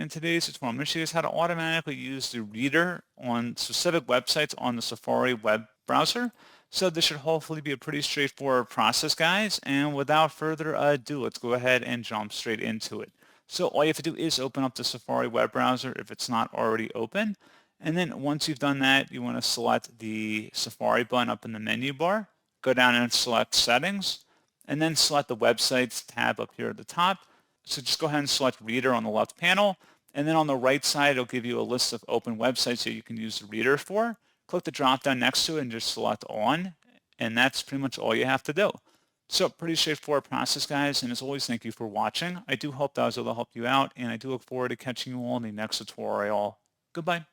In today's tutorial, I'm going to show you guys how to automatically use the reader on specific websites on the Safari web browser. So this should hopefully be a pretty straightforward process, guys. And without further ado, let's go ahead and jump straight into it. So all you have to do is open up the Safari web browser if it's not already open. And then once you've done that, you want to select the Safari button up in the menu bar. Go down and select Settings, and then select the Websites tab up here at the top. So just go ahead and select Reader on the left panel, and then on the right side, it'll give you a list of open websites that you can use the reader for. Click the drop down next to it and just select On, and that's pretty much all you have to do. So pretty straightforward process, guys, and as always, thank you for watching. I do hope that was able to help you out, and I do look forward to catching you all in the next tutorial. Goodbye.